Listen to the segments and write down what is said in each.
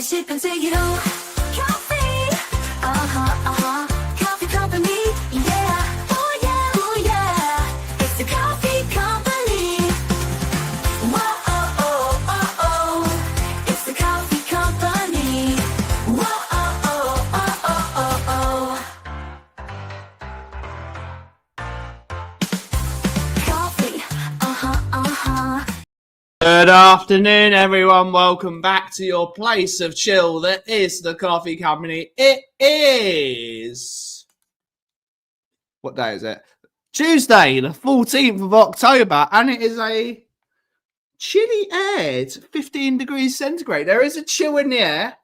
shipping to you. Kauffie, Kauffie Company, yeah, oh yeah, it's the Kauffie Company. Whoa, it's the Kauffie Company. Whoa, Kauffie, Good afternoon, everyone. Welcome back to your place of chill that is the Kauffie Company. It is... What day is it? Tuesday, the 14th of October, and it is a chilly air. It's 15 degrees centigrade. There is a chill in the air.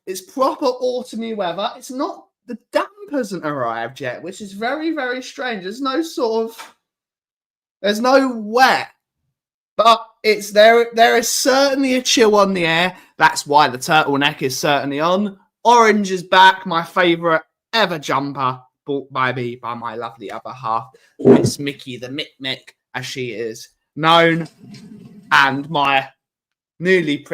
It's proper autumny weather. It's not... The damp hasn't arrived yet, which is very, very strange. There's no sort of... There's no wet. But it's there. There is certainly a chill on the air. That's why the turtleneck is certainly on. Orange is back, my favourite ever jumper, bought by me by my lovely other half, Miss Mickey the Mick, as she is known, and my newly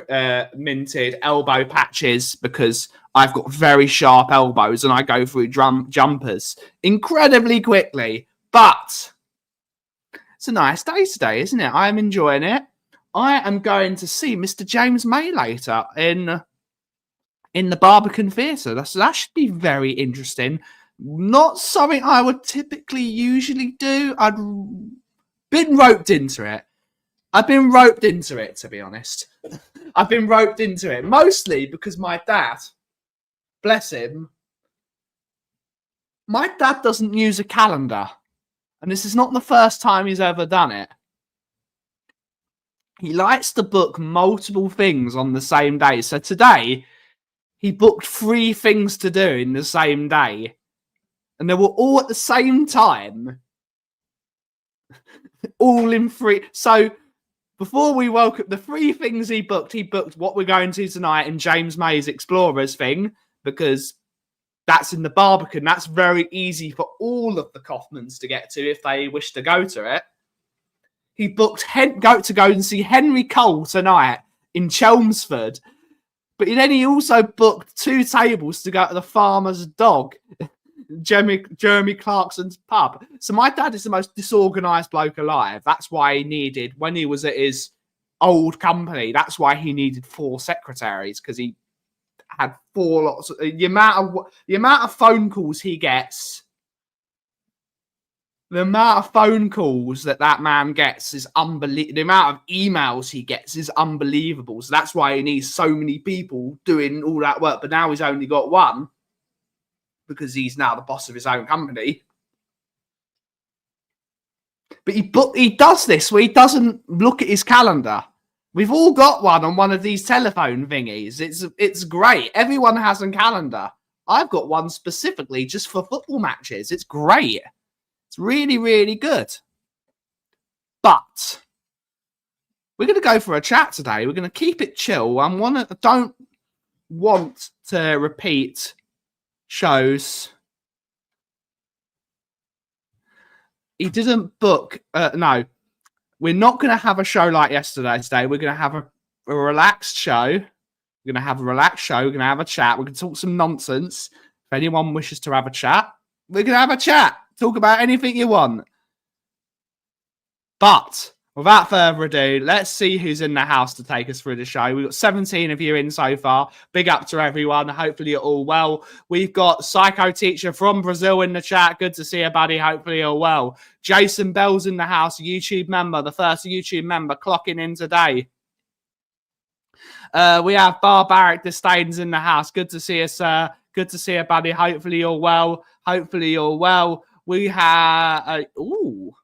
minted elbow patches, because I've got very sharp elbows and I go through jumpers incredibly quickly. But it's a nice day today, isn't it? I am enjoying it. I am going to see Mr. James May later in the Barbican Theatre. That should be very interesting. Not something I would typically usually do. I've been roped into it. I've been roped into it, to be honest. I've been roped into it mostly because my dad, bless him, my dad doesn't use a calendar. And this is not the first time he's ever done it. He likes to book multiple things on the same day. So today, he booked 3 things to do in the same day. And they were all at the same time. All in 3. So before we woke up, the 3 things he booked what we're going to tonight in James May's Explorers thing. Because that's in the Barbican. That's very easy for all of the Kaufmans to get to if they wish to go to it. He booked to go and see Henry Cole tonight in Chelmsford. But then he also booked 2 tables to go to the Farmer's Dog, Jeremy Clarkson's pub. So my dad is the most disorganised bloke alive. That's why he needed, when he was at his old company, that's why he needed 4 secretaries, because he had 4 lots of, the amount of phone calls he gets The amount of phone calls that man gets is unbelievable. The amount of emails he gets is unbelievable. So that's why he needs so many people doing all that work. But now he's only got one because he's now the boss of his own company. But he does this where he doesn't look at his calendar. We've all got one on one of these telephone thingies. It's great. Everyone has a calendar. I've got one specifically just for football matches. It's great. It's really, really good. But we're going to go for a chat today. We're going to keep it chill. Don't want to repeat shows. He didn't book. No, we're not going to have a show like yesterday today. We're going to have a relaxed show. We're going to have a relaxed show. We're going to have a chat. We're going to talk some nonsense. If anyone wishes to have a chat, we're going to have a chat. Talk about anything you want. But without further ado, let's see who's in the house to take us through the show. We've got 17 of you in so far. Big up to everyone. Hopefully you're all well. We've got Psycho Teacher from Brazil in the chat. Good to see you, buddy. Hopefully you're well. Jason Bell's in the house, a YouTube member, the first YouTube member clocking in today. We have Barbaric Disdains in the house. Good to see you, sir. Good to see you, buddy. Hopefully you're well. Hopefully you're well. We have... ooh.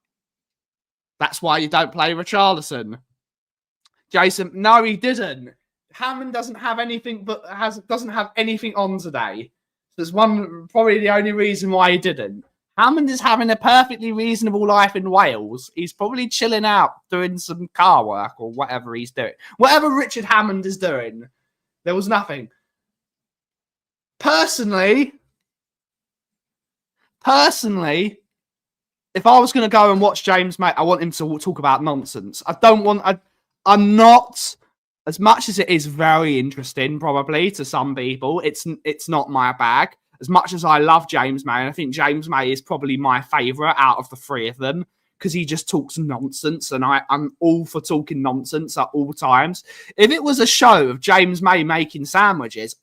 That's why you don't play Richarlison. Jason, no, he didn't. Hammond doesn't have anything, but doesn't have anything on today. There's probably the only reason why he didn't. Hammond is having a perfectly reasonable life in Wales. He's probably chilling out, doing some car work or whatever he's doing. Whatever Richard Hammond is doing, there was nothing. Personally, if I was going to go and watch James, mate, I want him to talk about nonsense. I'm not, as much as it is very interesting, probably to some people, it's not my bag. As much as I love James May, and I think James May is probably my favourite out of the three of them, because he just talks nonsense, and I'm all for talking nonsense at all times. If it was a show of James May making sandwiches,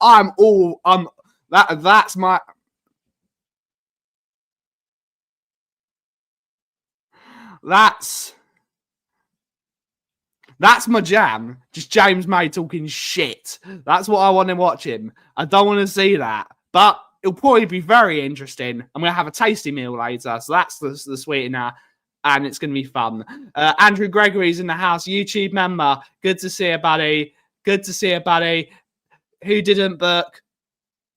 that's my... That's my jam. Just James May talking shit. That's what I want to watch him. I don't want to see that. But it'll probably be very interesting. I'm going to have a tasty meal later. So that's the sweetener. And it's going to be fun. Andrew Gregory's in the house. YouTube member. Good to see you, buddy. Good to see you, buddy. Who didn't book?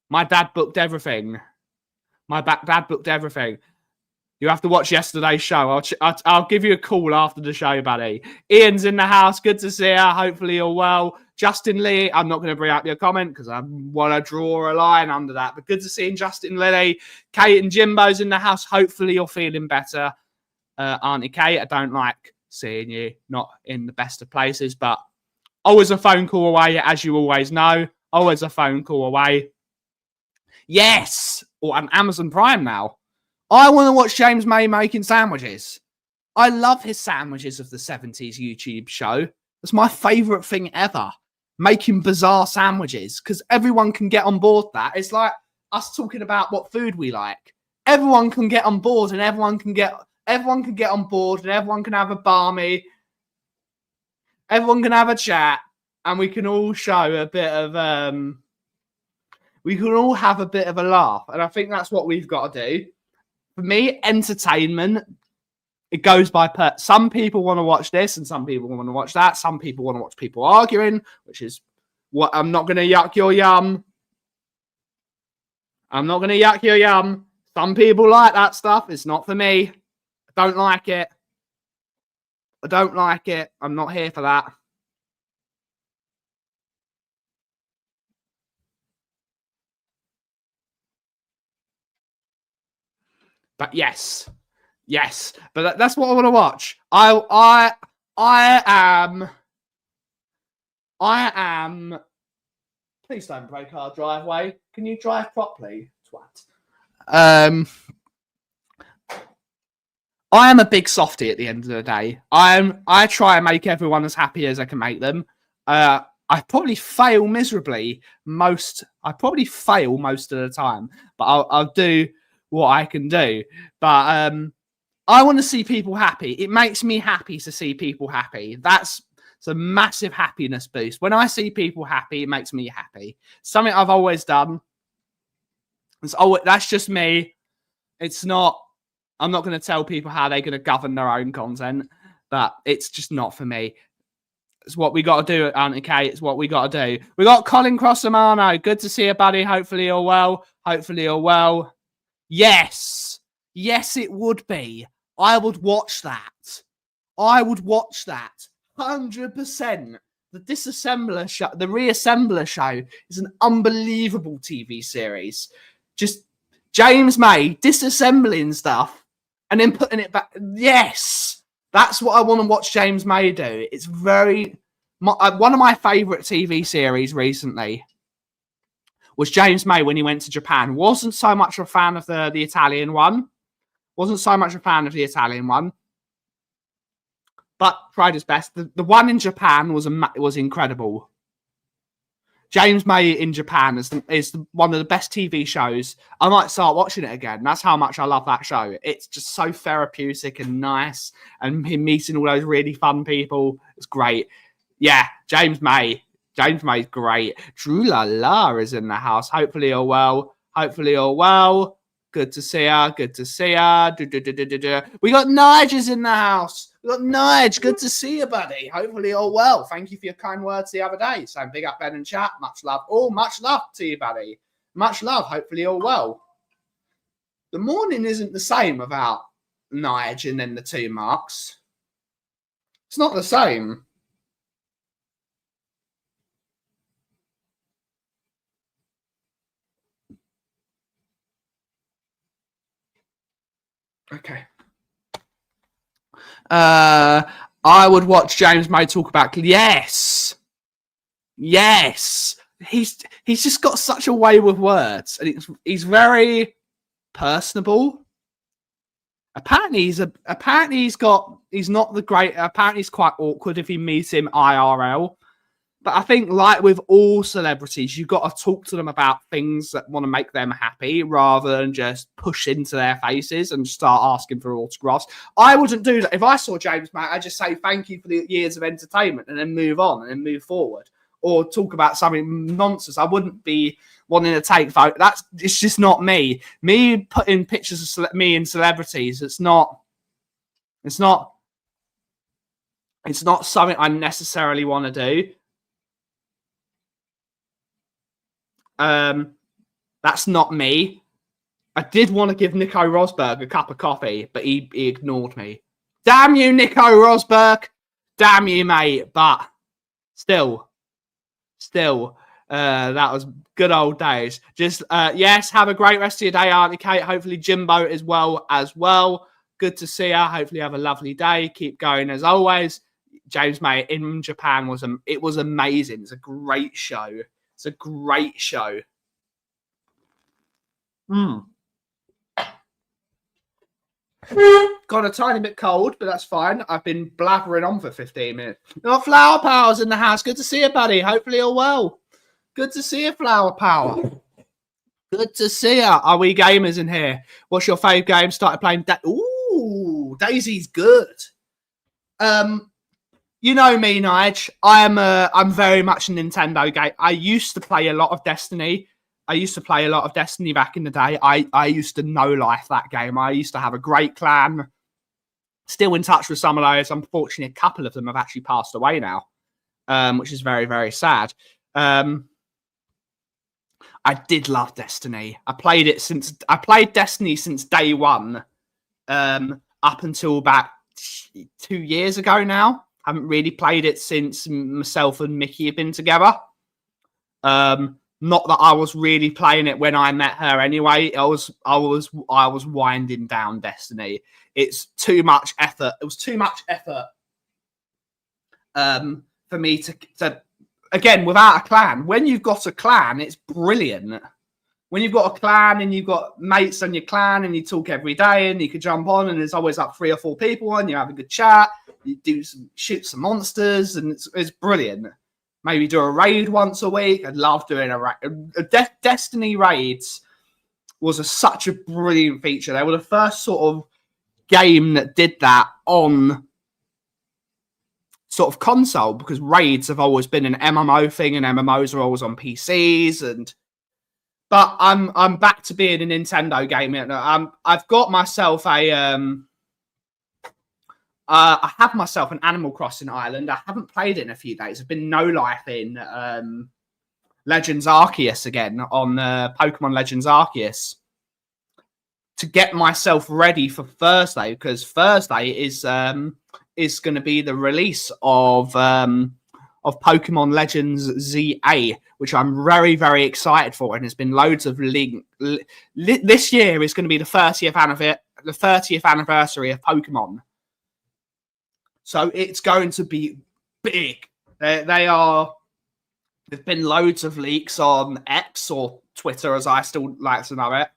My dad booked everything. My dad booked everything. You have to watch yesterday's show. I'll give you a call after the show, buddy. Ian's in the house. Good to see you. Hopefully you're well. Justin Lee, I'm not going to bring up your comment because I want to draw a line under that. But good to see Justin Lilly. Kate and Jimbo's in the house. Hopefully you're feeling better, Auntie Kate. I don't like seeing you not in the best of places. But always a phone call away, as you always know. Always a phone call away. Yes! Or an Amazon Prime now. I want to watch James May making sandwiches. I love his sandwiches of the 70s YouTube show. It's my favourite thing ever. Making bizarre sandwiches. Because everyone can get on board that. It's like us talking about what food we like. Everyone can get on board and everyone can get on board and everyone can have a barmy. Everyone can have a chat. And we can all show a bit of... we can all have a bit of a laugh. And I think that's what we've got to do. For me, entertainment, it goes by some people want to watch this and some people want to watch that. Some people want to watch people arguing, which is what I'm not going to yuck your yum. I'm not going to yuck your yum. Some people like that stuff. It's not for me. I don't like it. I don't like it. I'm not here for that. But yes, but that's what I want to watch. I am. Please don't break our driveway. Can you drive properly, twat? I am a big softie at the end of the day. I try and make everyone as happy as I can make them. I probably fail miserably most of the time, but I'll do what I can do. But I want to see people happy. It makes me happy to see people happy. It's a massive happiness boost. When I see people happy, it makes me happy. Something I've always done. That's just me. It's not. I'm not going to tell people how they're going to govern their own content, but it's just not for me. It's what we got to do, Auntie Kate. It's what we got to do. We got Colin Crossamano. Good to see you, buddy. Hopefully you're well. Hopefully you're well. Yes. Yes, it would be. I would watch that. I would watch that. 100%. The Disassembler show, the Reassembler show is an unbelievable TV series. Just James May disassembling stuff and then putting it back. Yes. That's what I want to watch James May do. It's one of my favourite TV series recently was James May when he went to Japan. Wasn't so much a fan of the Italian one. Wasn't so much a fan of the Italian one. But tried his best. The one in Japan was incredible. James May in Japan is one of the best TV shows. I might start watching it again. That's how much I love that show. It's just so therapeutic and nice. And him meeting all those really fun people. It's great. Yeah, James May. James May's great. Drew La La is in the house. Hopefully you're well. Hopefully you're well. Good to see ya. Good to see ya. We got Nige in the house. We got Nige. Good to see you, buddy. Hopefully you're well. Thank you for your kind words the other day. So big up Ben and chat. Much love. Oh, much love to you, buddy. Much love. Hopefully you're well. The morning isn't the same without Nige and then the 2 marks. It's not the same. Okay. I would watch James May talk about. Yes. He's just got such a way with words, and he's very personable. Apparently he's not the great. Apparently he's quite awkward if you meet him IRL. But I think, like with all celebrities, you've got to talk to them about things that want to make them happy rather than just push into their faces and start asking for autographs. I wouldn't do that. If I saw James May, I'd just say thank you for the years of entertainment and then move on and then move forward. Or talk about something nonsense. I wouldn't be wanting to take photos. It's just not me. Me putting pictures of me and celebrities, it's not something I necessarily want to do. That's not me. I did want to give Nico Rosberg a cup of coffee, but he ignored me. Damn you, Nico Rosberg. Damn you, mate. But still, that was good old days. Just, yes, have a great rest of your day, Auntie Kate. Hopefully Jimbo is well as well. Good to see you. Hopefully you have a lovely day. Keep going as always. James May in Japan was amazing. It's a great show. It's a great show. Got a tiny bit cold, but that's fine. I've been blabbering on for 15 minutes. Got Flower Power's in the house. Good to see you, buddy. Hopefully you're well. Good to see you, Flower Power. Good to see you. Are we gamers in here? What's your favourite game? Started playing Ooh, Daisy's good. You know me, Nige. I'm very much a Nintendo game. I used to play a lot of Destiny. Back in the day. I used to know life that game. I used to have a great clan. Still in touch with some of those. Unfortunately, a couple of them have actually passed away now, which is very, very sad. I did love Destiny. I played Destiny since day one, up until about 2 years ago now. Haven't really played it since myself and Mickey have been together. Not that I was really playing it when I met her anyway. I was winding down Destiny. It's too much effort. It was too much effort for me to again, without a clan. When you've got a clan, it's brilliant. When you've got a clan and you've got mates on your clan and you talk every day and you can jump on and there's always like 3 or 4 people and you have a good chat, you shoot some monsters and it's brilliant. Maybe do a raid once a week. I'd love doing a raid. Destiny raids was such a brilliant feature. They were the first sort of game that did that on sort of console, because raids have always been an MMO thing, and MMOs are always on PCs. But I'm back to being a Nintendo gamer. I've got myself I have myself an Animal Crossing island. I haven't played it in a few days. I've been no life in Legends Arceus again on Pokemon Legends Arceus to get myself ready for Thursday, because Thursday is going to be the release of Pokemon Legends ZA, which I'm very, very excited for. And there's been loads of this year is going to be the 30th anniversary of Pokemon. So it's going to be big. There's been loads of leaks on X, or Twitter as I still like to know it.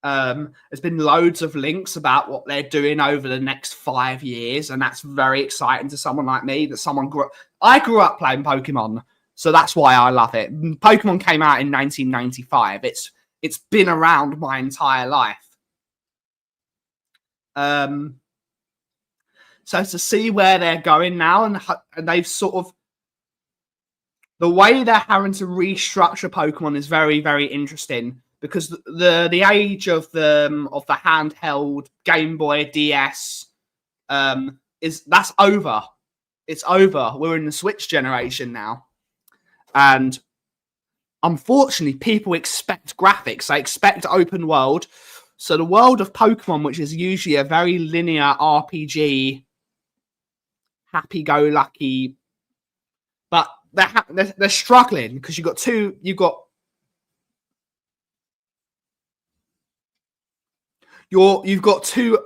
There's been loads of links about what they're doing over the next 5 years, and that's very exciting to someone like me. I grew up playing Pokemon, so that's why I love it. Pokemon came out in 1995. It's been around my entire life. So to see where they're going now, and they've sort of, the way they're having to restructure Pokemon is very, very interesting, because the age of the handheld Game Boy DS that's over. It's over. We're in the Switch generation now, and unfortunately, people expect graphics. They expect open world. So the world of Pokemon, which is usually a very linear RPG, happy-go-lucky, but they're struggling because you've got two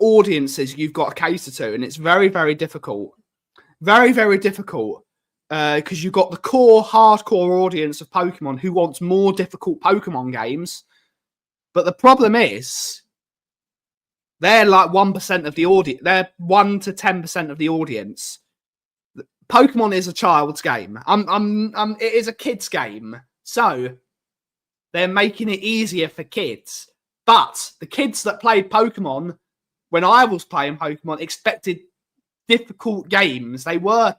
audiences you've got to cater to, and it's very, very difficult. Very, very difficult, because you've got the core, hardcore audience of Pokemon who wants more difficult Pokemon games. But the problem is, they're like 1% of the audience. They're 1 to 10% of the audience. Pokemon is a child's game. It is a kid's game. So they're making it easier for kids. But the kids that played Pokemon when I was playing Pokemon expected difficult games. They were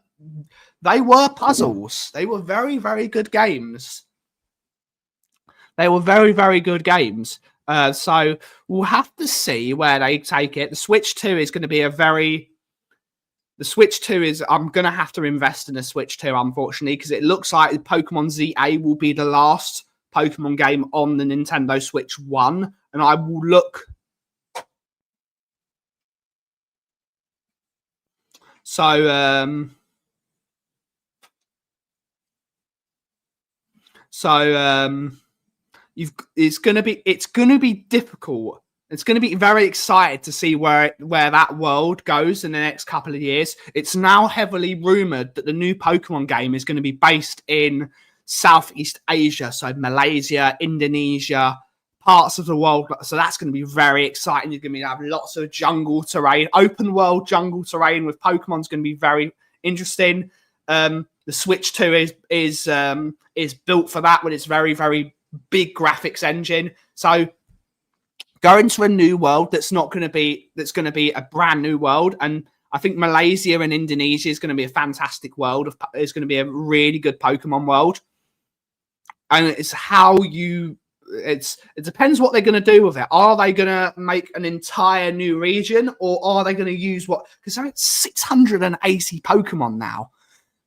puzzles. They were very, very good games. So we'll have to see where they take it. The Switch 2 is going to be I'm going to have to invest in a Switch 2, unfortunately, because it looks like Pokemon ZA will be the last Pokemon game on the Nintendo Switch 1. And I will look. It's going to be difficult. It's going to be very excited to see where that world goes in the next couple of years. It's now heavily rumored that the new Pokemon game is going to be based in Southeast Asia, so Malaysia, Indonesia, parts of the world. So that's going to be very exciting. You're going to have lots of jungle terrain, open world jungle terrain with Pokemon's going to be very interesting. The Switch 2 is built for that with its very, very big graphics engine. So going to a new world that's going to be a brand new world, and I think Malaysia and Indonesia is going to be a fantastic world. It's going to be a really good Pokemon world, and it's it depends what they're going to do with it. Are they going to make an entire new region, or are they going to use because they're at 680 Pokemon now.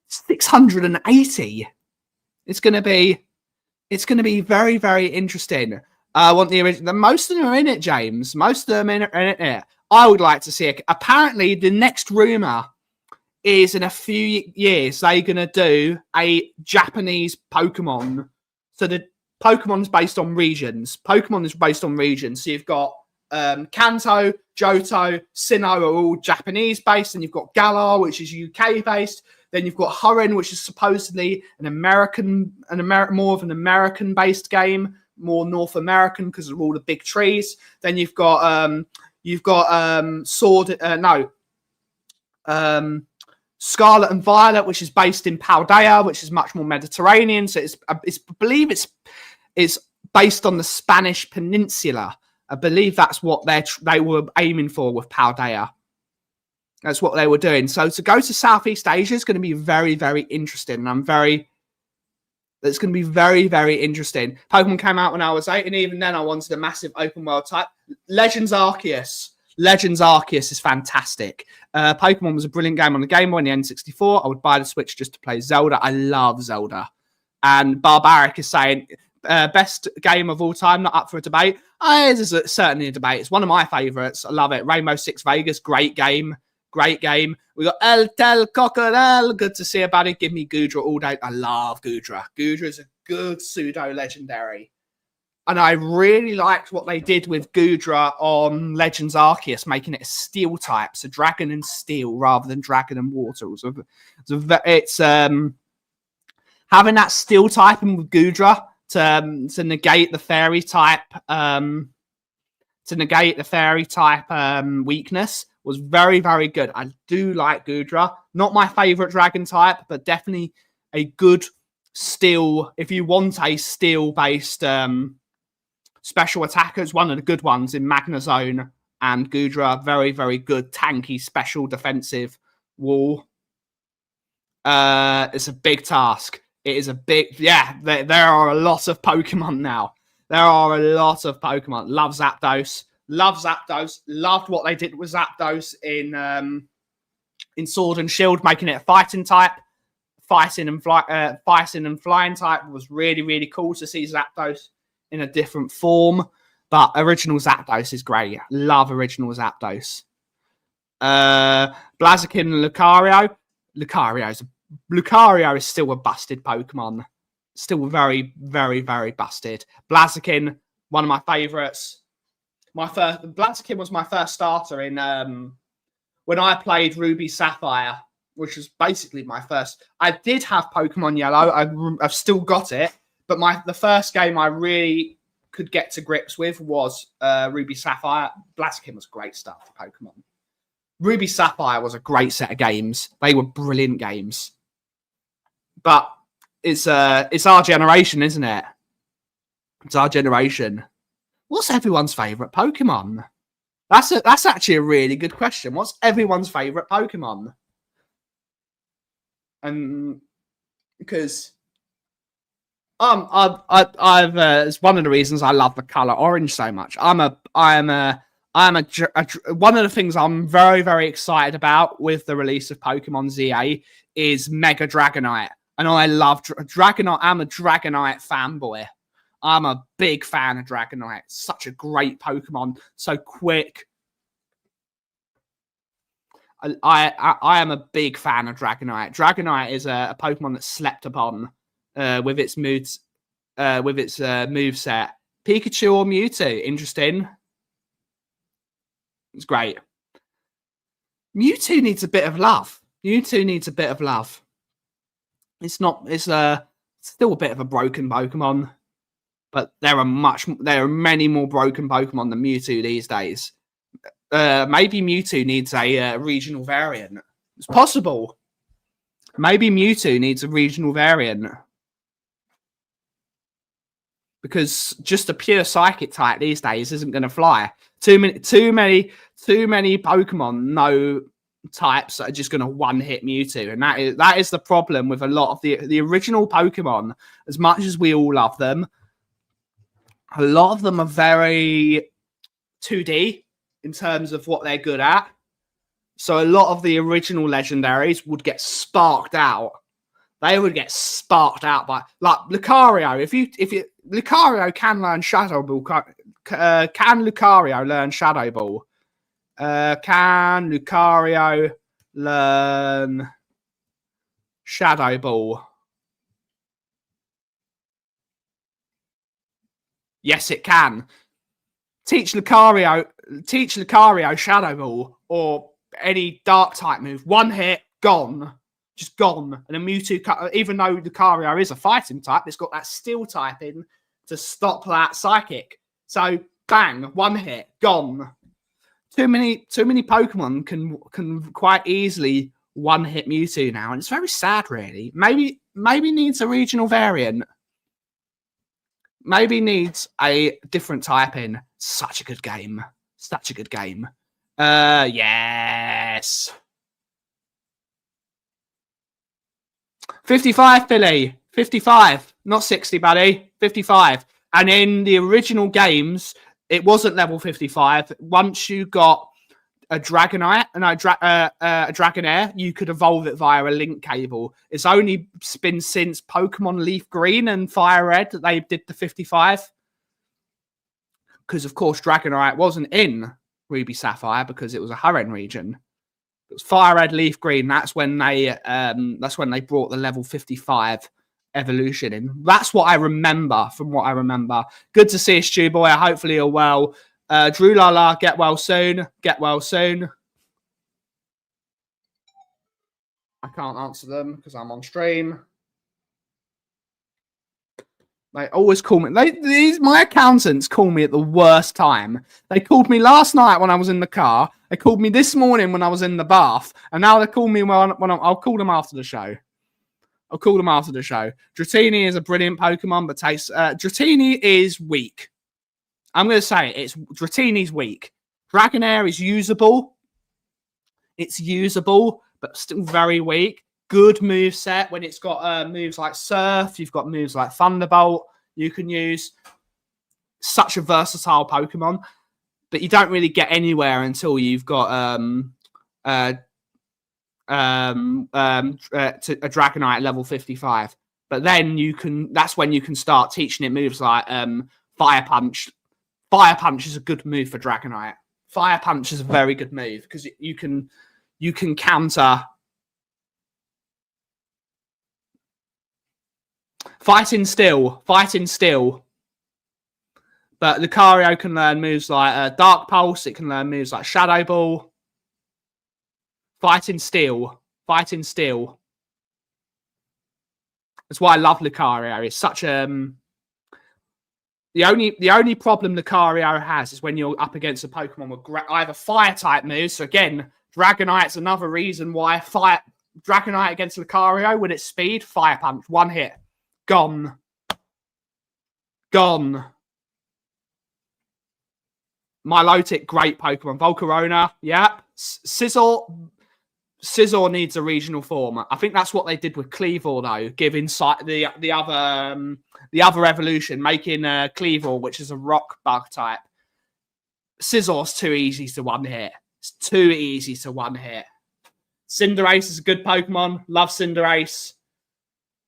680. It's going to be very, very interesting. I want the original. Most of them are in it, James. Most of them are in it. I would like to see it. Apparently, the next rumor is in a few years they're going to do a Japanese Pokemon. So the Pokemon's based on regions. Pokemon is based on regions. So you've got Kanto, Johto, Sinnoh are all Japanese based, and you've got Galar, which is UK based. Then you've got Hurin, which is supposedly more of an American based game, more North American because of all the big trees. Then you've got Scarlet and Violet, which is based in Paldea, which is much more Mediterranean. So I believe it's based on the Spanish Peninsula. I believe that's what they were aiming for with Paldea. That's what they were doing. So to go to Southeast Asia is going to be very, very interesting. And it's going to be very, very interesting. Pokemon came out when I was 8, and even then I wanted a massive open world type. Legends Arceus. Legends Arceus is fantastic. Pokemon was a brilliant game on the Game Boy and the N64. I would buy the Switch just to play Zelda. I love Zelda. And Barbaric is saying, best game of all time, not up for a debate. This is certainly a debate. It's one of my favourites. I love it. Rainbow Six Vegas, great game. Great game. We got El Tel Crocodile. Good to see about it. Give me Goodra all day. I love Goodra. Goodra is a good pseudo legendary. And I really liked what they did with Goodra on Legends Arceus, making it a steel type. So dragon and steel rather than dragon and water. It's having that steel type with Goodra to negate the fairy type weakness was very, very good. I do like Goodra. Not my favorite dragon type, but definitely a good steel. If you want a steel-based special attackers, one of the good ones in Magnezone and Goodra. Very, very good tanky special defensive wall. It's a big task. It is a big... Yeah, there are a lot of Pokemon now. There are a lot of Pokemon. Love Zapdos. Love Zapdos. Loved what they did with Zapdos in Sword and Shield, making it a fighting type. Fighting and flying type was really, really cool to see Zapdos in a different form. But original Zapdos is great. Love original Zapdos. Blaziken and Lucario. Lucario is still a busted Pokemon. Still very, very, very busted. Blaziken, one of my favourites. Blaziken was my first starter in when I played Ruby Sapphire, which was basically my first. I did have Pokemon Yellow. I've still got it, but the first game I really could get to grips with was Ruby Sapphire. Blaziken was great stuff for Pokemon. Ruby Sapphire was a great set of games. They were brilliant games. But it's our generation, isn't it? It's our generation. What's everyone's favourite Pokemon? That's actually a really good question. What's everyone's favourite Pokemon? And because it's one of the reasons I love the colour orange so much. One of the things I'm very, very excited about with the release of Pokemon ZA is Mega Dragonite. And I love Dragonite. I'm a Dragonite fanboy. I'm a big fan of Dragonite. Such a great Pokemon. So quick. I am a big fan of Dragonite. Dragonite is a Pokemon that's slept upon with its moveset. Pikachu or Mewtwo? Interesting. It's great. Mewtwo needs a bit of love. It's still a bit of a broken Pokemon. But there are many more broken Pokemon than Mewtwo these days. Maybe Mewtwo needs a regional variant. It's possible. Maybe Mewtwo needs a regional variant. Because just a pure psychic type these days isn't going to fly. Too many Pokemon, no types that are just going to one-hit Mewtwo. And that is the problem with a lot of the original Pokemon. As much as we all love them, a lot of them are very 2D in terms of what they're good at. So a lot of the original legendaries would get sparked out. They would get sparked out by, like, Lucario. If Lucario can learn Shadow Ball, can Lucario learn Shadow Ball? Can Lucario learn Shadow Ball? Yes, it can. Teach Lucario Shadow Ball or any dark type move. One hit, gone. Just gone. And a Mewtwo, even though Lucario is a fighting type, it's got that steel type in to stop that psychic. So bang, one hit, gone. Too many Pokemon can quite easily one hit Mewtwo now, and it's very sad, really. Maybe needs a regional variant. Maybe needs a different type in Such a good game. Such a good game. Yes. 55, Billy. 55. Not 60, buddy. 55. And in the original games, it wasn't level 55. Once you got a Dragonite and a Dragonair, you could evolve it via a link cable. It's only been since Pokemon Leaf Green and Fire Red that they did the 55. Because, of course, Dragonite wasn't in Ruby Sapphire because it was a Hoenn region. It was Fire Red, Leaf Green. That's when they brought the level 55 evolution in. That's what I remember from what I remember. Good to see you, Stu Boy. Hopefully you're well. Drew Lala, get well soon. Get well soon. I can't answer them because I'm on stream. They always call me. My accountants call me at the worst time. They called me last night when I was in the car. They called me this morning when I was in the bath, and now they call me when I'll call them after the show. I'll call them after the show. Dratini is a brilliant Pokemon, but Dratini is weak. I'm going to say it. Dratini's weak. Dragonair is usable. It's usable, but still very weak. Good move set when it's got moves like Surf. You've got moves like Thunderbolt you can use. Such a versatile Pokemon, but you don't really get anywhere until you've got a Dragonite at level 55. But then that's when you can start teaching it moves like Fire Punch. Fire Punch is a good move for Dragonite. Fire Punch is a very good move because you can counter. Fighting Steel. But Lucario can learn moves like Dark Pulse. It can learn moves like Shadow Ball. Fighting Steel. That's why I love Lucario. It's such the only problem Lucario has is when you're up against a Pokemon with either Fire type moves. So again, Dragonite's another reason why Dragonite against Lucario with its speed, Fire Punch, one hit. Gone. Milotic, great Pokemon. Volcarona, yeah. Scizor needs a regional form. I think that's what they did with Cleavor, though, giving the other evolution, making Cleavor, which is a rock bug type. Scizor's too easy to one hit. It's too easy to one hit. Cinderace is a good Pokemon. Love Cinderace.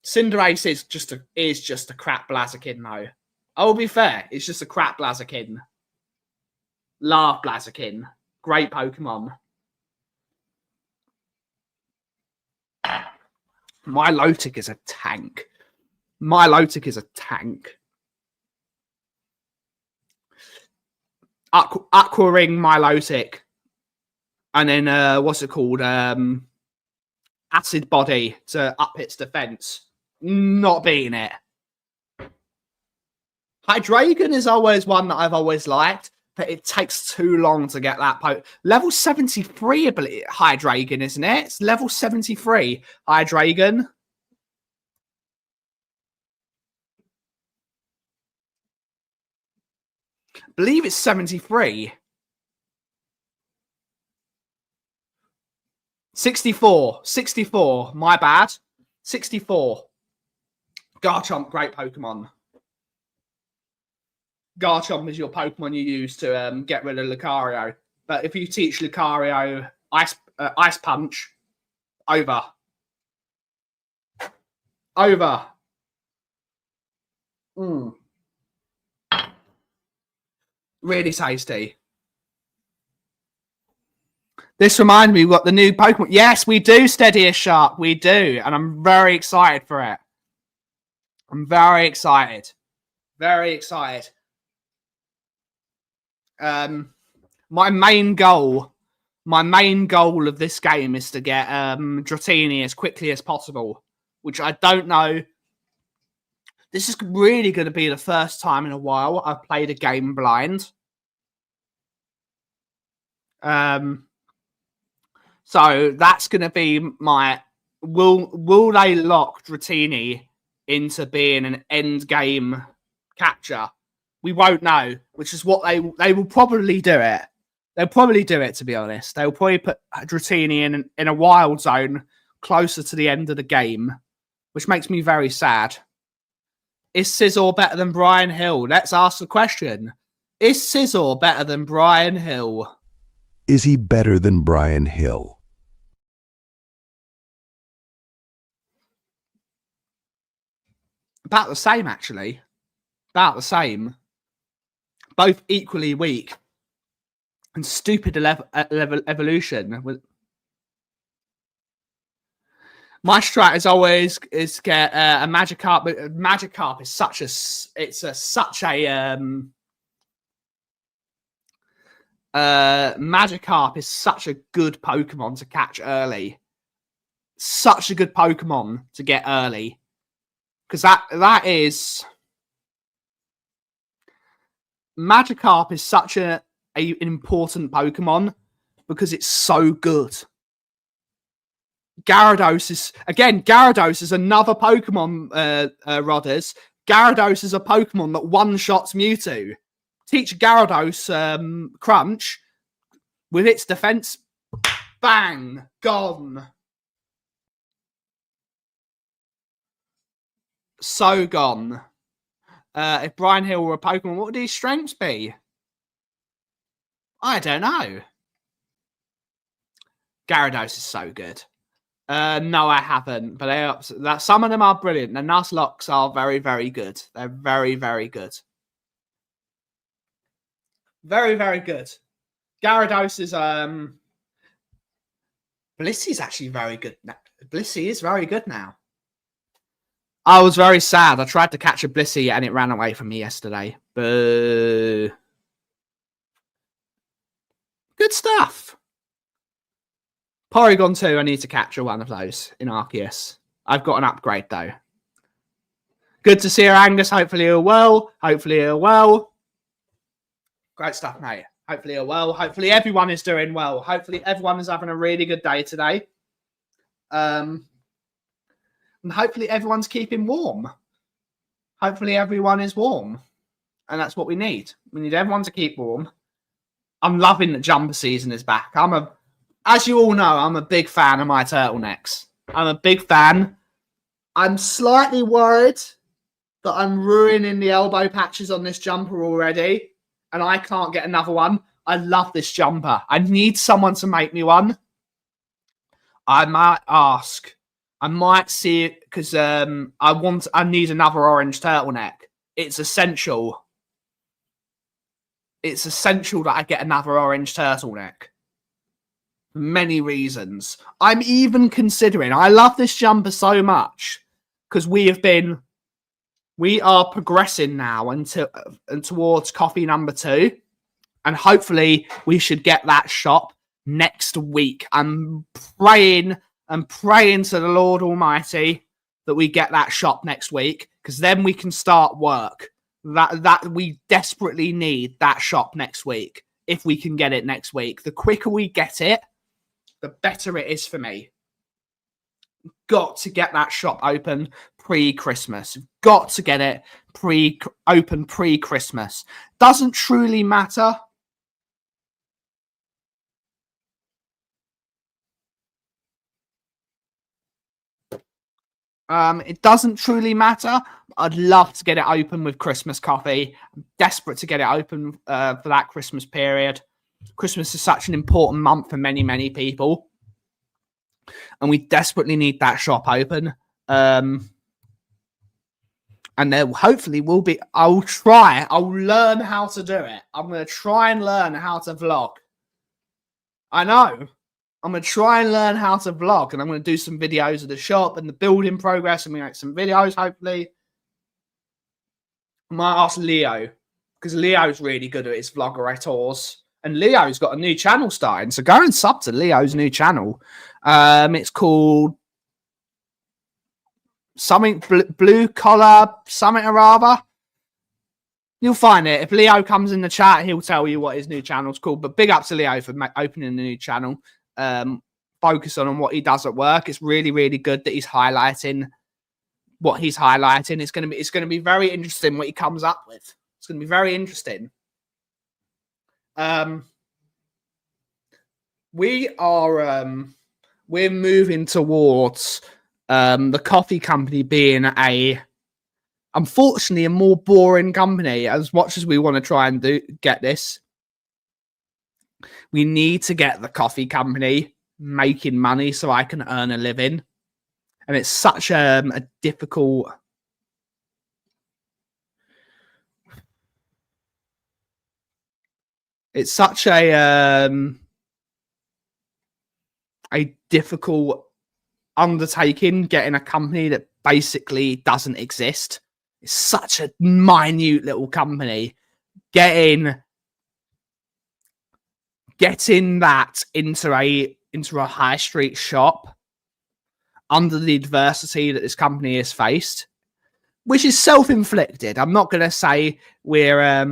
Cinderace is just a crap Blaziken, though. I will be fair, it's just a crap Blaziken. Love Blaziken. Great Pokemon. Milotic is a tank. Aqua Ring Milotic. And then, what's it called? Acid Body to up its defense. Not beating it. Hydreigon is always one that I've always liked, but it takes too long to get that level 73 ability Hydreigon, isn't it? It's level 73 Hydreigon. I believe it's 73. 64, my bad. 64. Garchomp, great Pokemon. Garchomp is your Pokemon you use to get rid of Lucario. But if you teach Lucario Ice Punch, over. Really tasty. This reminds me, we've got the new Pokemon. Yes, we do, Steadier Shark. We do. And I'm very excited for it. Very excited. My main goal of this game is to get Dratini as quickly as possible, which I don't know. This is really going to be the first time in a while I've played a game blind. So that's going to be my... Will they lock Dratini into being an end game capture? We won't know, which is what they will probably do it. They'll probably do it, to be honest. They'll probably put Dratini in a wild zone closer to the end of the game, which makes me very sad. Is Scissor better than Brian Hill? Let's ask the question. Is Scissor better than Brian Hill? Is he better than Brian Hill? About the same, actually. About the same. Both equally weak. And stupid evolution. My strat is always get a Magikarp. But Magikarp is such a Magikarp is such a good Pokemon to catch early. Such a good Pokemon to get early. Because that is... Magikarp is such an important Pokemon because it's so good. Gyarados is another Pokemon, Rodders. Gyarados is a Pokemon that one-shots Mewtwo. Teach Gyarados Crunch with its defense. Bang! Gone. So gone. If Brian Hill were a Pokemon, what would his strengths be? I don't know. Gyarados is so good. No, I haven't. But some of them are brilliant. The Nuzlocks are very, very good. They're very, very good. Very, very good. Gyarados is... Blissey is actually very good. Blissey is very good now. I was very sad. I tried to catch a Blissey and it ran away from me yesterday. Boo. Good stuff. Porygon 2, I need to capture one of those in Arceus. I've got an upgrade, though. Good to see you, Angus. Hopefully you're well. Hopefully you're well. Great stuff, mate. Hopefully you're well. Hopefully everyone is doing well. Hopefully everyone is having a really good day today. And hopefully everyone's keeping warm. Hopefully everyone is warm. And that's what we need. We need everyone to keep warm. I'm loving that jumper season is back. As you all know, I'm a big fan of my turtlenecks. I'm a big fan. I'm slightly worried that I'm ruining the elbow patches on this jumper already. And I can't get another one. I love this jumper. I need someone to make me one. I might ask. I might see it because I need another orange turtleneck. It's essential. It's essential that I get another orange turtleneck. For many reasons. I'm even considering, I love this jumper so much because we are progressing now towards Kauffie number 2. And hopefully we should get that shop next week. I'm praying to the Lord Almighty that we get that shop next week because then we can start work. That we desperately need that shop next week. If we can get it next week. The quicker we get it, the better it is for me. Got to get that shop open pre-Christmas. Got to get it open pre-Christmas. Doesn't truly matter. It doesn't truly matter. I'd love to get it open with Christmas coffee. I'm desperate to get it open for that Christmas period. Christmas is such an important month for many, many people. And we desperately need that shop open. And there hopefully will be... I'll learn how to do it. I'm going to try and learn how to vlog. I know. I'm going to try and learn how to vlog. And I'm going to do some videos of the shop and the building progress. And we make some videos, hopefully. I might ask Leo. Because Leo's really good at his vloggerators. And Leo's got a new channel starting. So go and sub to Leo's new channel. It's called something blue collar, something or other. You'll find it. If Leo comes in the chat, he'll tell you what his new channel's called. But big up to Leo for opening the new channel. Focus on what he does at work. It's really, really good that he's highlighting what he's highlighting. It's going to be very interesting what he comes up with. It's going to be very interesting. We're moving towards the Kauffie Company being unfortunately, a more boring company. As much as we want to try and get this, we need to get the Kauffie Company making money so I can earn a living. And it's such a difficult... It's such a difficult undertaking, getting a company that basically doesn't exist. It's such a minute little company. Getting that into a high street shop under the adversity that this company has faced, which is self-inflicted. I'm not going to say we're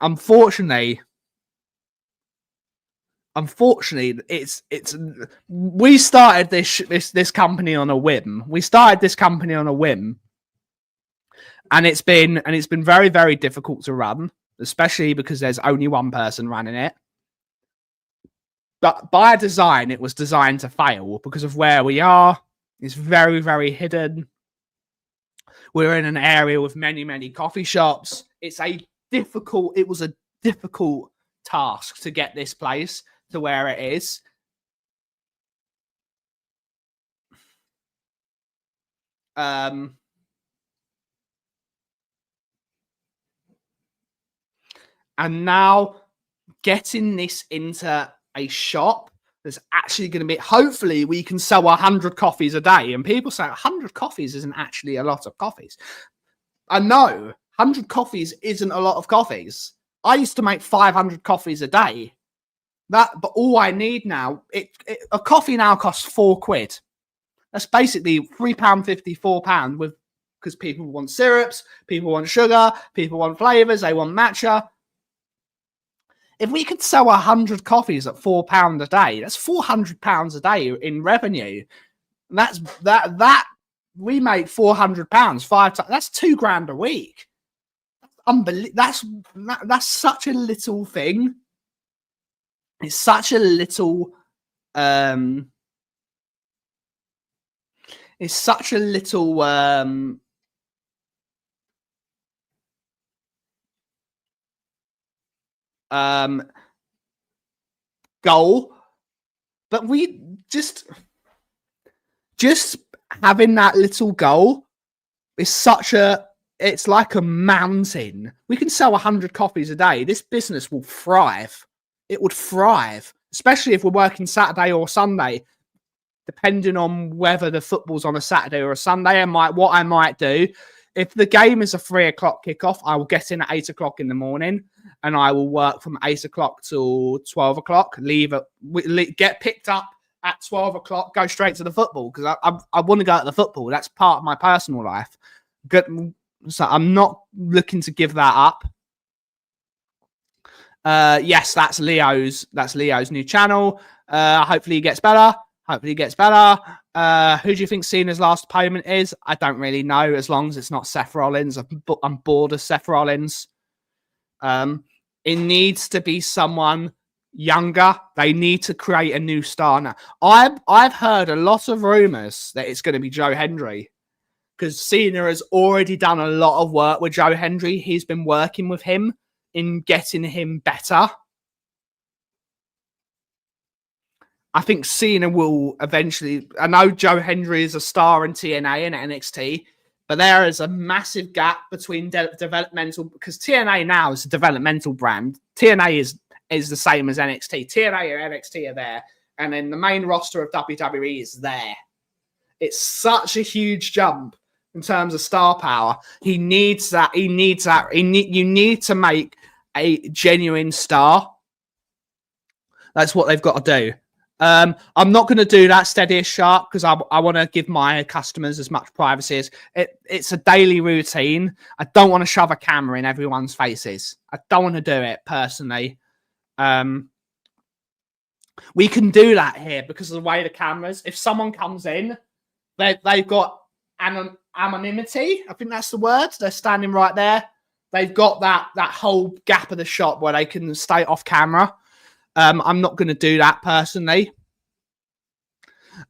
unfortunately, it's we started this company on a whim. And it's been very, very difficult to run, especially because there's only one person running it. But by design, it was designed to fail because of where we are. It's very, very hidden. We're in an area with many, many coffee shops. It was a difficult task to get this place to where it is. And now getting this into a shop that's actually going to be, hopefully we can sell 100 coffees a day. And people say 100 coffees isn't actually a lot of coffees. I know 100 coffees isn't a lot of coffees. I used to make 500 coffees a day. But all I need now, a coffee now costs £4. That's basically £3.50, £4 because people want syrups, people want sugar, people want flavors, they want matcha. If we could sell 100 coffees at £4 a day, that's £400 a day in revenue. And that we make £400 5 times. That's £2,000 a week. That's such a little thing. It's such a little. It's such a little. Goal, but we just having that little goal is it's like a mountain. We can sell 100 coffees a day. This business will thrive. It would thrive, especially if we're working Saturday or Sunday, depending on whether the football's on a Saturday or a Sunday. What I might do, if the game is a 3 o'clock kickoff, I will get in at 8 o'clock in the morning. And I will work from 8 o'clock till 12 o'clock, get picked up at 12 o'clock, go straight to the football because I want to go to the football. That's part of my personal life. So I'm not looking to give that up. Yes, that's Leo's new channel. Hopefully he gets better. Who do you think Cena's last opponent is? I don't really know, as long as it's not Seth Rollins. I'm bored of Seth Rollins. It needs to be someone younger. They need to create a new star now. I've heard a lot of rumors that it's going to be Joe Hendry because Cena has already done a lot of work with Joe Hendry. He's been working with him in getting him better. I think Cena will eventually. I know Joe Hendry is a star in TNA and NXT. But there is a massive gap between developmental, because TNA now is a developmental brand. TNA is the same as NXT. TNA and NXT are there, and then the main roster of WWE is there. It's such a huge jump in terms of star power. He needs that. You need to make a genuine star. That's what they've got to do. I'm not going to do that steady as sharp because I want to give my customers as much privacy as it's a daily routine. I don't want to shove a camera in everyone's faces. I don't want to do it personally. We can do that here because of the way the cameras. If someone comes in, they've got anonymity. I think that's the word. They're standing right there. they've got that whole gap of the shot where they can stay off camera. I'm not going to do that personally.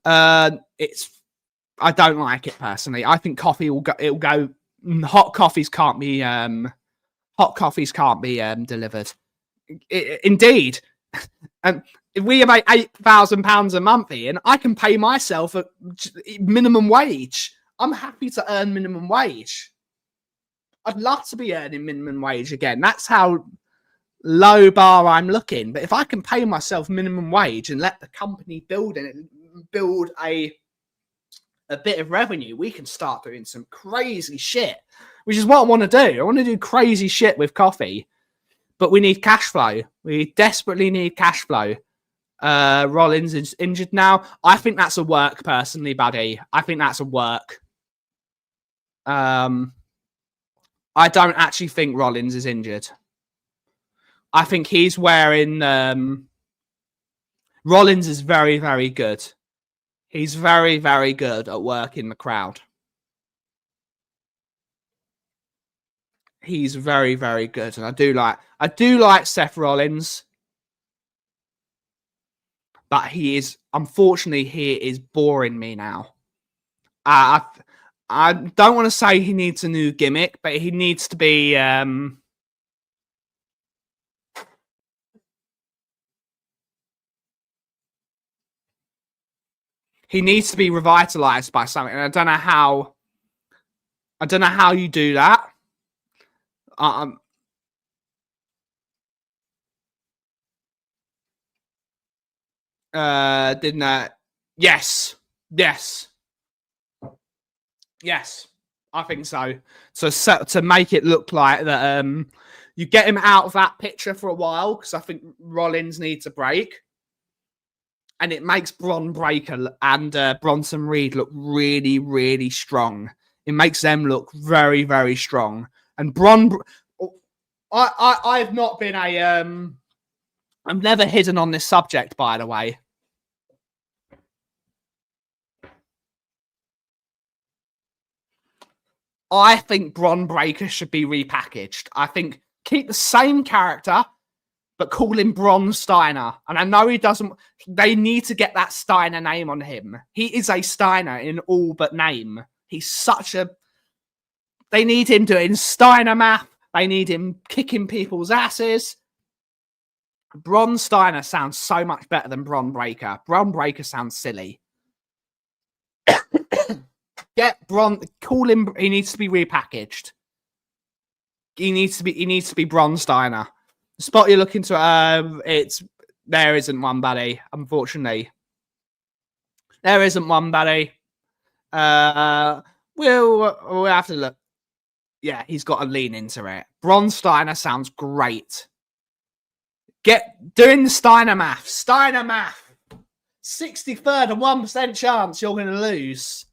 I don't like it personally. I think coffee will go. It'll go. Hot coffees can't be. Delivered. Indeed, if we make £8,000 a month, Ian, I can pay myself a minimum wage. I'm happy to earn minimum wage. I'd love to be earning minimum wage again. That's how low bar I'm looking. But if I can pay myself minimum wage and let the company build a bit of revenue, we can start doing some crazy shit, which is what I want to do. I want to do crazy shit with coffee, but we need cash flow. We desperately need cash flow. Rollins is injured now. I think that's a work, personally, buddy. I think that's a work. I don't actually think Rollins is injured. I think he's wearing... Rollins is very, very good. He's very, very good at working the crowd. He's very, very good. And I do like Seth Rollins. But unfortunately, he is boring me now. I don't want to say he needs a new gimmick, but he needs to be... he needs to be revitalized by something. And I don't know how you do that. Didn't that? Yes. I think so. So to make it look like that, you get him out of that picture for a while, because I think Rollins needs a break, and it makes Bron Breakker and Bronson Reed look really, really strong. It makes them look very, very strong. And I've not been I'm never hidden on this subject, by the way. I think Bron Breakker should be repackaged. I think keep the same character, but call him Bron Steiner. And I know he doesn't... They need to get that Steiner name on him. He is a Steiner in all but name. He's such a... They need him doing Steiner math. They need him kicking people's asses. Bron Steiner sounds so much better than Bron Breakker. Bron Breakker sounds silly. Get Bron... Call him... He needs to be repackaged. He needs to be Bron Steiner. The spot you're looking to... There isn't one, buddy. Unfortunately. There isn't one, buddy. We'll have to look. Yeah, he's got to lean into it. Bron Steiner sounds great. Doing the Steiner math. 63rd and 1% chance you're going to lose.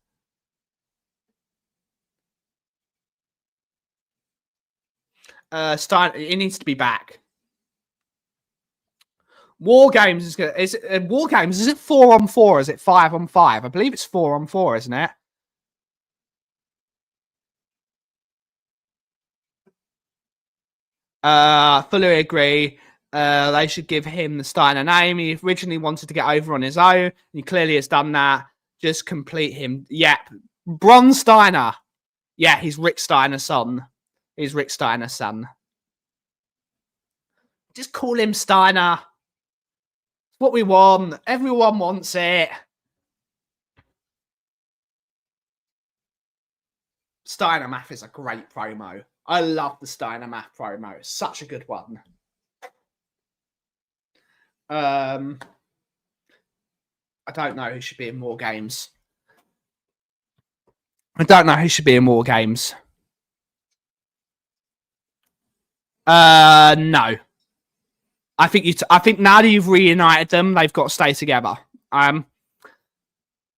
Steiner, he needs to be back. War Games is good. Is it War Games? Is it 4-on-4? Or is it 5-on-5? I believe it's 4-on-4, isn't it? Fully agree. They should give him the Steiner name. He originally wanted to get over on his own. He clearly has done that. Just complete him. Yep. Bron Steiner. Yeah, he's Rick Steiner's son. He's Rick Steiner's son. Just call him Steiner. It's what we want. Everyone wants it. Steiner Math is a great promo. I love the Steiner Math promo. It's such a good one. I don't know who should be in more games. No. I think now that you've reunited them, they've got to stay together.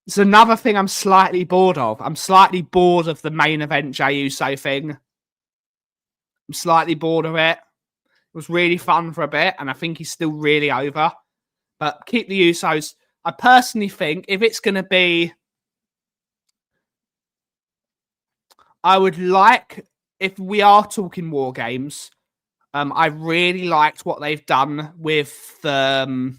It's another thing I'm slightly bored of. I'm slightly bored of the main event Jey Uso thing. I'm slightly bored of it. It was really fun for a bit, and I think he's still really over. But keep the Usos. I personally think if it's going to be... I would like if we are talking war games, I really liked what they've done with the.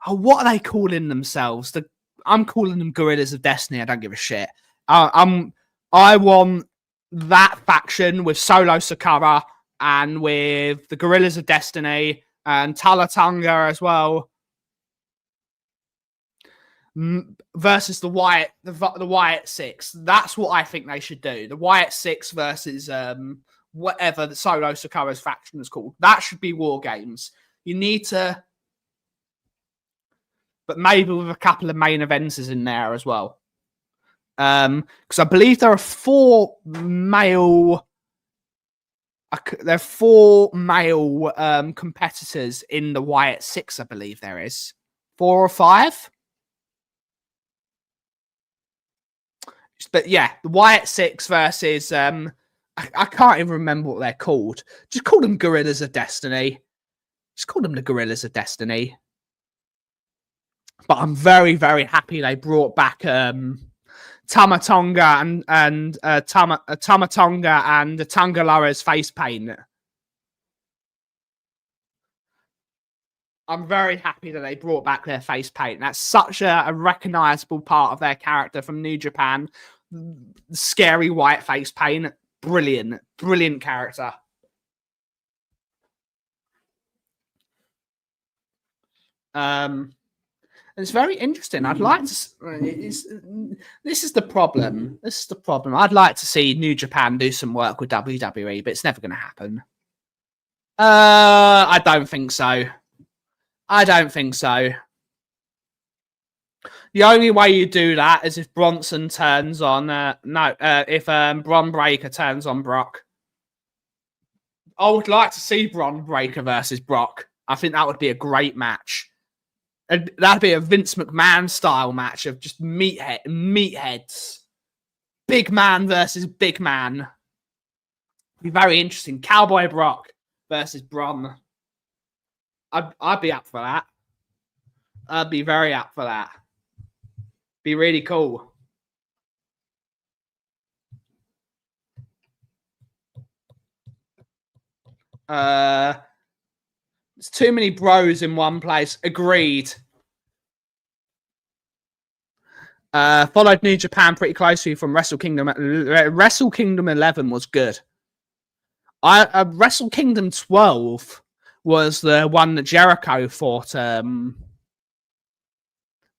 What are they calling themselves? I'm calling them Guerrillas of Destiny. I don't give a shit. I want that faction with Solo Sakura and with the Guerrillas of Destiny and Talatunga as well versus the Wyatt Six. That's what I think they should do. The Wyatt Six versus whatever the Solo Sakura's faction is called. That should be war games. You need to, but maybe with a couple of main events in there as well. Because I believe there are four male competitors in the Wyatt Six. I believe there is 4 or 5. But yeah, the Wyatt Six versus I can't even remember what they're called. Just call them Guerrillas of Destiny. Just call them the Guerrillas of Destiny. But I'm very, very happy they brought back Tamatonga and Tamatonga and Tangalara's face paint. I'm very happy that they brought back their face paint. That's such a recognizable part of their character from New Japan. Scary white face paint. Brilliant. Brilliant character. It's very interesting. I'd like to. This is the problem. This is the problem. I'd like to see New Japan do some work with WWE, but it's never going to happen. I don't think so. I don't think so. The only way you do that is if Bronson turns on. If Bron Breakker turns on Brock. I would like to see Bron Breakker versus Brock. I think that would be a great match. That'd be a Vince McMahon style match of just meatheads. Big man versus big man. Be very interesting. Cowboy Brock versus Bron. I'd be up for that. I'd be very up for that. Be really cool. There's too many bros in one place. Agreed. Followed New Japan pretty closely from Wrestle Kingdom. Wrestle Kingdom 11 was good. Wrestle Kingdom 12 was the one that Jericho fought.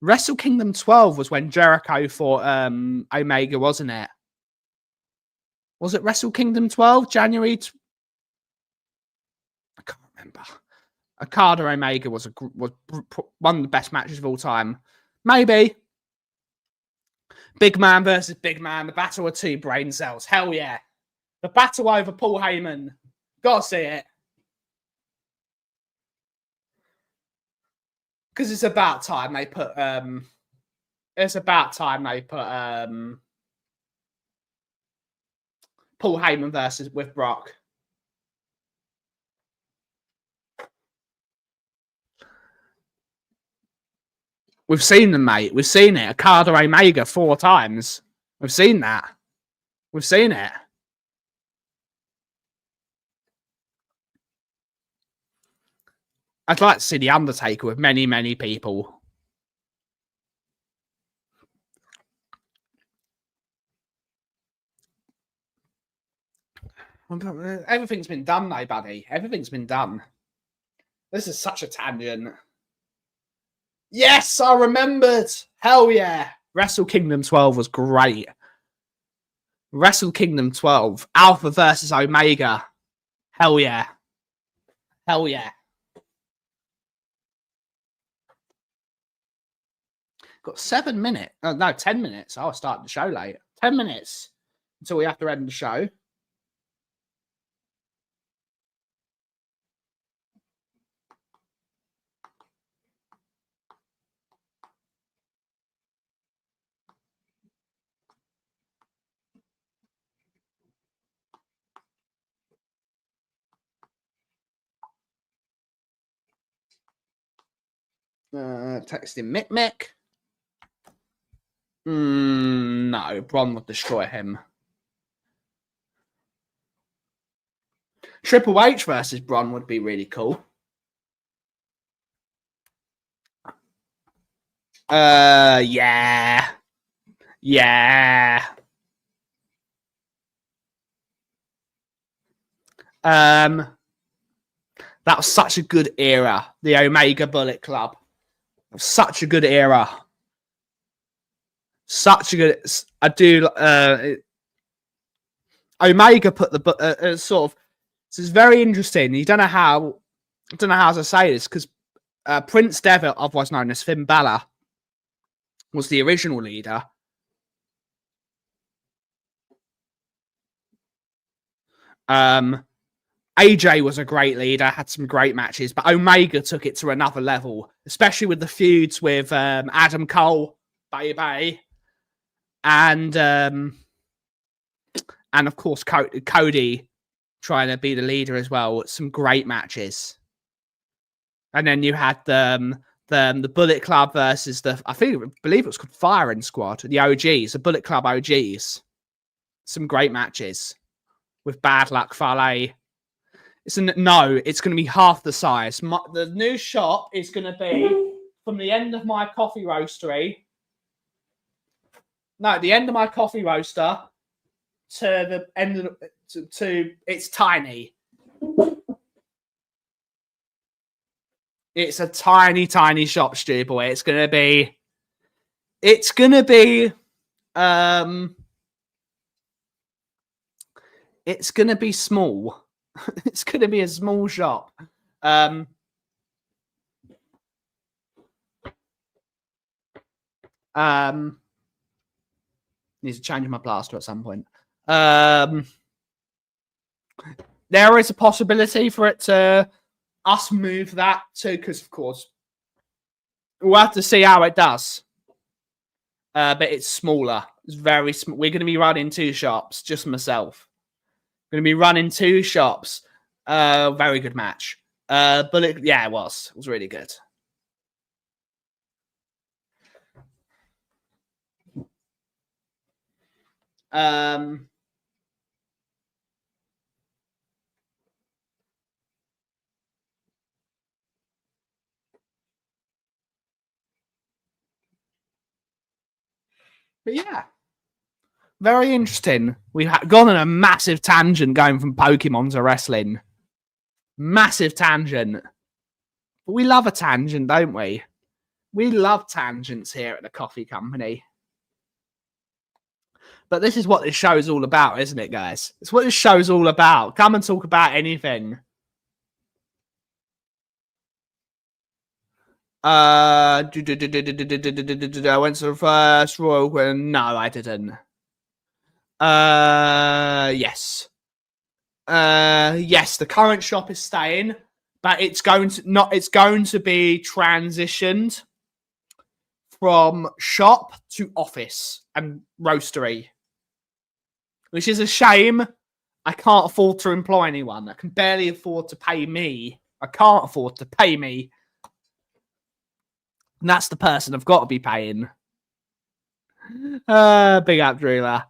Wrestle Kingdom 12 was when Jericho fought Omega, wasn't it? Was it Wrestle Kingdom 12? January? I can't remember. Okada Omega was one of the best matches of all time. Maybe. Big man versus big man. The battle of two brain cells. Hell yeah. The battle over Paul Heyman. Gotta see it. Because it's about time they put Paul Heyman versus with Brock. We've seen them, mate. We've seen it. Okada Omega 4 times. We've seen that. We've seen it. I'd like to see The Undertaker with many, many people. Everything's been done, though, buddy. Everything's been done. This is such a tangent. Yes, I remembered. Hell yeah. Wrestle Kingdom 12 was great. Wrestle Kingdom 12. Alpha versus Omega. Hell yeah. Hell yeah. Got 7 minutes. Oh, no, 10 minutes. I'll start the show late. 10 minutes until we have to end the show. Texting Mick. No, Bron would destroy him. Triple H versus Braun would be really cool. Yeah. Yeah. That was such a good era. The Omega Bullet Club. Such a good era. Such a good. I do. Omega put the sort of. This is very interesting. You don't know how. I don't know how to say this because Prince Devitt, otherwise known as Finn Balor, was the original leader. AJ was a great leader, had some great matches, but Omega took it to another level, especially with the feuds with Adam Cole, baby, and of course Cody trying to be the leader as well. Some great matches, and then you had the Bullet Club versus I believe it was called Firing Squad, the OGs, the Bullet Club OGs. Some great matches with Bad Luck Fale. It's going to be half the size. The new shop is going to be from the end of my coffee roastery. No, the end of my coffee roaster to the end of to it's tiny. It's a tiny, tiny shop, Stu boy. It's gonna be small. It's going to be a small shop. Need to change my plaster at some point. There is a possibility for it to us move that too, because of course we'll have to see how it does. But it's smaller. It's very small. We're going to be running 2 shops, just myself. Going to be running 2 shops. Very good match. But it was really good. But yeah. Very interesting. We've gone on a massive tangent going from Pokemon to wrestling. Massive tangent. But we love a tangent, don't we? We love tangents here at the Kauffie Company. But this is what this show is all about, isn't it, guys? It's what this show is all about. Come and talk about anything. I went to the first Royal. No, I didn't. Yes. Yes, the current shop is staying, but it's going to be transitioned from shop to office and roastery, which is a shame. I can't afford to employ anyone. I can barely afford to pay me. I can't afford to pay me. And that's the person I've got to be paying. Big up, Drula.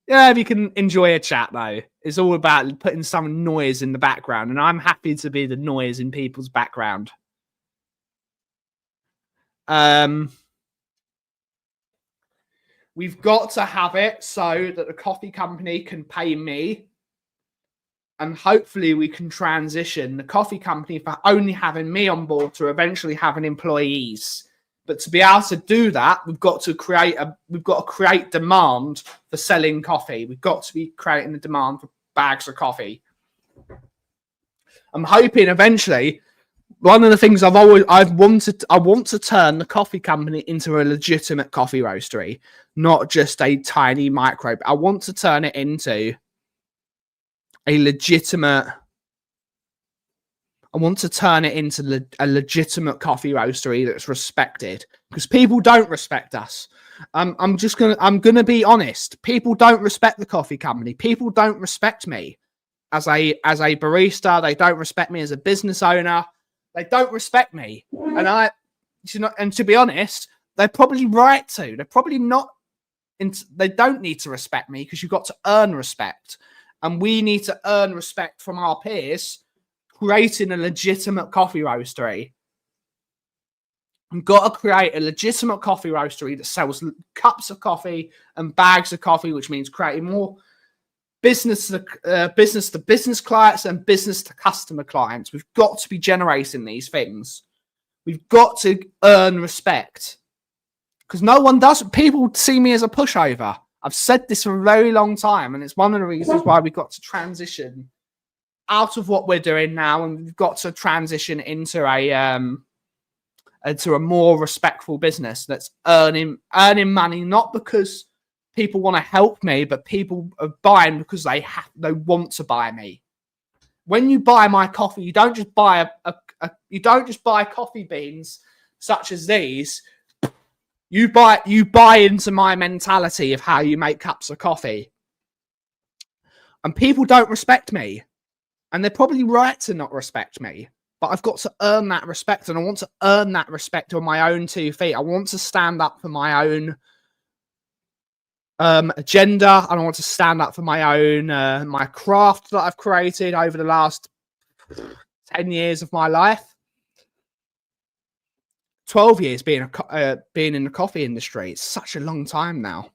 Yeah, if you can enjoy a chat, though. It's all about putting some noise in the background, and I'm happy to be the noise in people's background. We've got to have it so that the Kauffie Company can pay me, and hopefully we can transition the Kauffie Company for only having me on board to eventually having employees. But to be able to do that, we've got to create demand for selling coffee. We've got to be creating the demand for bags of coffee. I'm hoping eventually, one of the things I want to turn the Kauffie Company into a legitimate coffee roastery, not just a tiny microbe. I want to turn it into a legitimate coffee roastery that's respected, because people don't respect us. I'm gonna be honest. People don't respect the Kauffie Company. People don't respect me as a barista. They don't respect me as a business owner. They don't respect me, and to be honest, they're probably right to. They're probably not. They don't need to respect me, because you've got to earn respect. And we need to earn respect from our peers, creating a legitimate coffee roastery. We've got to create a legitimate coffee roastery that sells cups of coffee and bags of coffee, which means creating more business to business clients and business to customer clients. We've got to be generating these things. We've got to earn respect, because no one does. People see me as a pushover. I've said this for a very long time, and it's one of the reasons why we've got to transition out of what we're doing now, and we've got to transition into a more respectful business that's earning money, not because people want to help me, but people are buying because they want to buy me. When you buy my coffee, you don't just buy you don't just buy coffee beans such as these. You buy into my mentality of how you make cups of coffee. And people don't respect me. And they're probably right to not respect me. But I've got to earn that respect, and I want to earn that respect on my own 2 feet. I want to stand up for my own agenda, and I want to stand up for my own my craft that I've created over the last 10 years of my life. 12 years being in the coffee industry. It's such a long time now.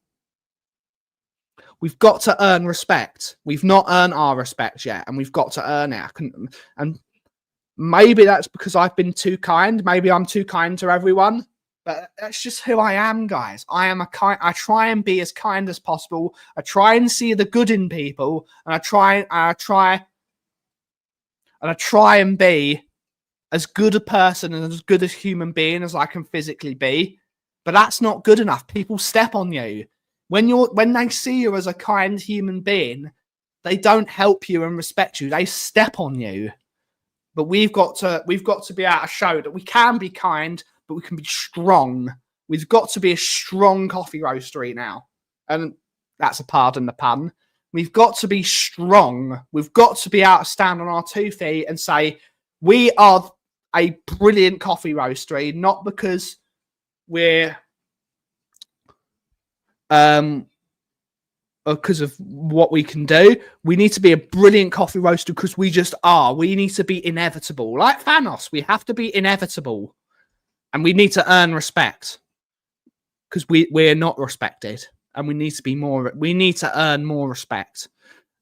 We've got to earn respect. We've not earned our respect yet, and we've got to earn it. And maybe that's because I've been too kind. Maybe I'm too kind to everyone. But that's just who I am, guys. I try and be as kind as possible. I try and see the good in people, and I try and be as good a person and as good a human being as I can physically be. But that's not good enough. People step on you. When they see you as a kind human being, they don't help you and respect you. They step on you. But we've got to be able to show that we can be kind, but we can be strong. We've got to be a strong coffee roastery now. And that's a pardon the pun. We've got to be strong. We've got to be able to stand on our 2 feet and say, we are a brilliant coffee roastery, not because we're because of what we can do. We need to be a brilliant coffee roaster because we just are. We need to be inevitable. Like Thanos, we have to be inevitable. And we need to earn respect, because we're not respected, and we need to be more. We need to earn more respect.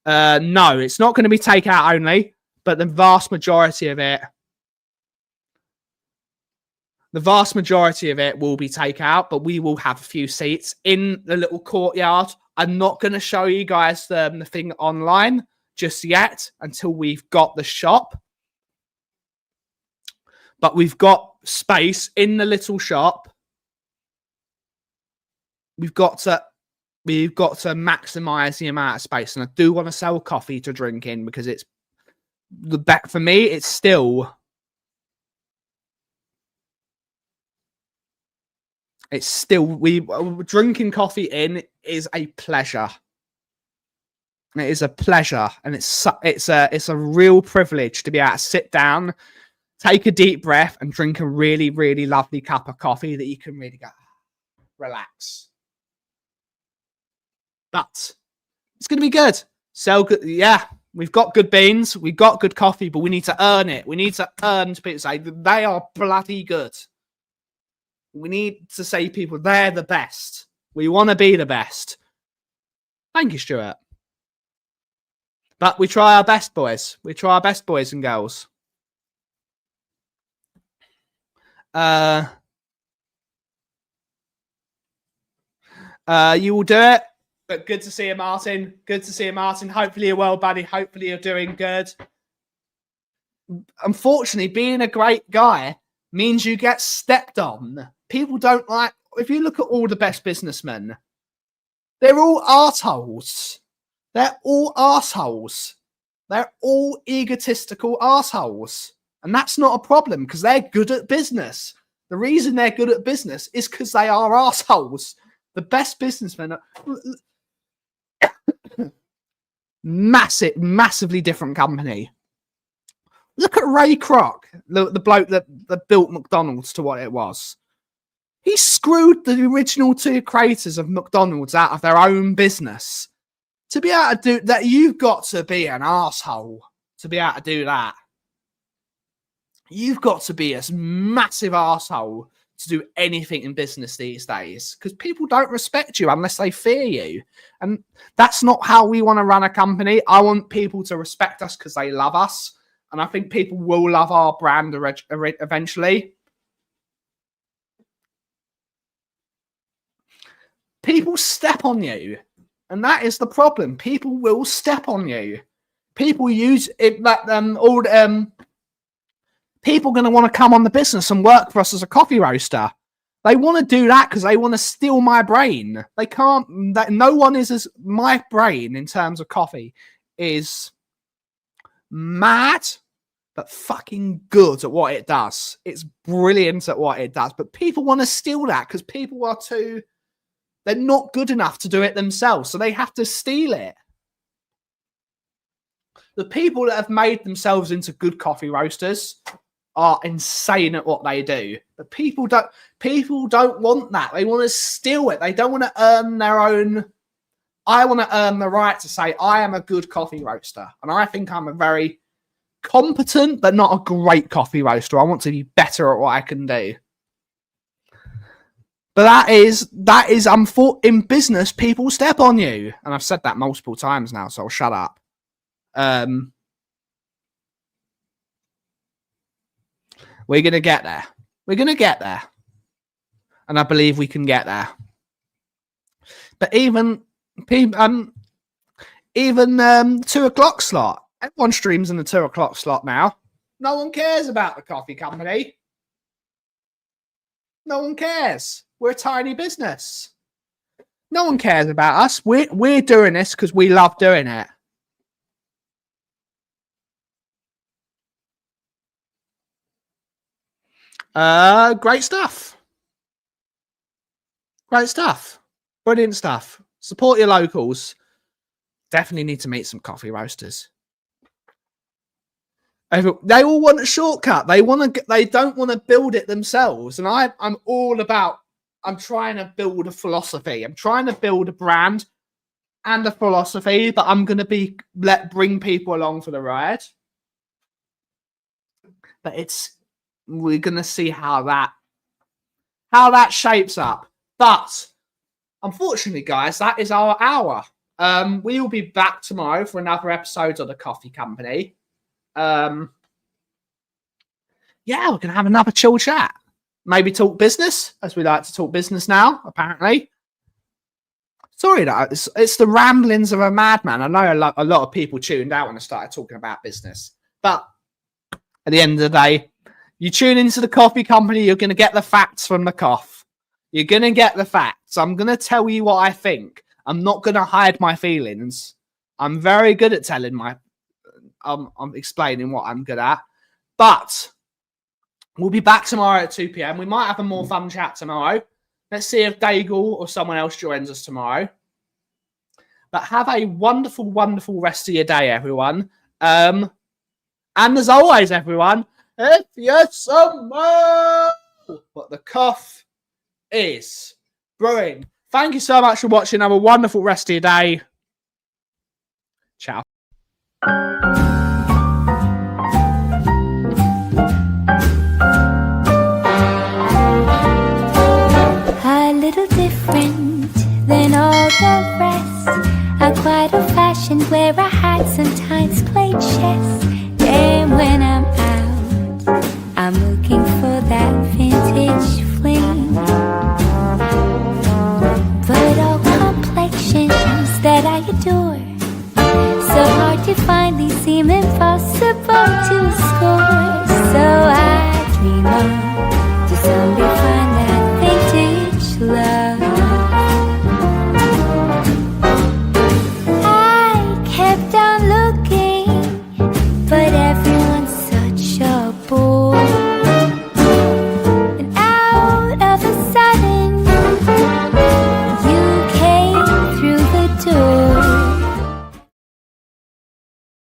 No, it's not going to be takeout only, but the vast majority of it will be takeout. But we will have a few seats in the little courtyard. I'm not going to show you guys the thing online just yet until we've got the shop. But we've got space in the little shop. We've got to maximize the amount of space, and I do want to sell coffee to drink in, because it's the bet for me. It's still drinking coffee in is a pleasure. It is a pleasure, and it's a real privilege to be able to sit down, take a deep breath, and drink a really, really lovely cup of coffee that you can really go, relax. But it's going to be good. Sell good. Yeah, we've got good beans. We've got good coffee, but we need to earn it. We need to earn to people say that they are bloody good. We need to say people, they're the best. We want to be the best. Thank you, Stuart. But we try our best, boys. We try our best, boys and girls. You will do it. But good to see you, Martin. Good to see you, Martin. Hopefully you're well, buddy. Hopefully you're doing good. Unfortunately, being a great guy means you get stepped on. People don't like... If you look at all the best businessmen, they're all arseholes. They're all arseholes. They're all egotistical arseholes. And that's not a problem, because they're good at business. The reason they're good at business is because they are arseholes. The best businessmen are... massively different company. Look at Ray Kroc, the bloke that built McDonald's to what it was. He screwed the original 2 creators of McDonald's out of their own business To be able to do that, you've got to be an asshole to be able to do that. You've got to be a massive asshole to do anything in business these days, because people don't respect you unless they fear you. And that's not how we want to run a company. I want people to respect us because they love us. And I think people will love our brand eventually. People step on you. And that is the problem. People will step on you. People use it like people are going to want to come on the business and work for us as a coffee roaster. They want to do that because they want to steal my brain. They can't. No one is as my brain in terms of coffee is mad, but fucking good at what it does. It's brilliant at what it does. But people want to steal that because people are too. They're not good enough to do it themselves, so they have to steal it. The people that have made themselves into good coffee roasters are insane at what they do. But people don't want that. They want to steal it. They don't want to earn their own. I want to earn the right to say I am a good coffee roaster. And I think I'm a very competent, but not a great coffee roaster. I want to be better at what I can do. But that is in business, people step on you. And I've said that multiple times now, so I'll shut up. We're going to get there. We're going to get there. And I believe we can get there. But even 2 o'clock slot. Everyone streams in the 2 o'clock slot now. No one cares about the Kauffie Company. No one cares. We're a tiny business. No one cares about us. We're doing this because we love doing it. Great stuff. Great stuff. Brilliant stuff. Support your locals. Definitely need to meet some coffee roasters. They all want a shortcut. They don't want to build it themselves. And I'm all about. I'm trying to build a philosophy. I'm trying to build a brand and a philosophy, but I'm going to bring people along for the ride. But we're going to see how that shapes up. But unfortunately, guys, that is our hour. We will be back tomorrow for another episode of the Kauffie Company. Yeah, we're going to have another chill chat. Maybe talk business, as we like to talk business now, apparently. Sorry, it's the ramblings of a madman. I know a lot of people tuned out when I started talking about business. But at the end of the day, you tune into the Kauffie Company, you're going to get the facts from the Kauff. You're going to get the facts. I'm going to tell you what I think. I'm not going to hide my feelings. I'm very good at telling I'm explaining what I'm good at. But we'll be back tomorrow at 2 p.m. We might have a more fun chat tomorrow. Let's see if Daigle or someone else joins us tomorrow. But have a wonderful, wonderful rest of your day, everyone. And as always, everyone, if you smell what the Kauff is brewing. Thank you so much for watching. Have a wonderful rest of your day. Ciao. A little different than all the rest. A quite old-fashioned where I had sometimes played chess. And when I'm out, I'm looking for that vintage fling. But all complexions that I adore, so hard to find, these seem impossible to score. So I dream on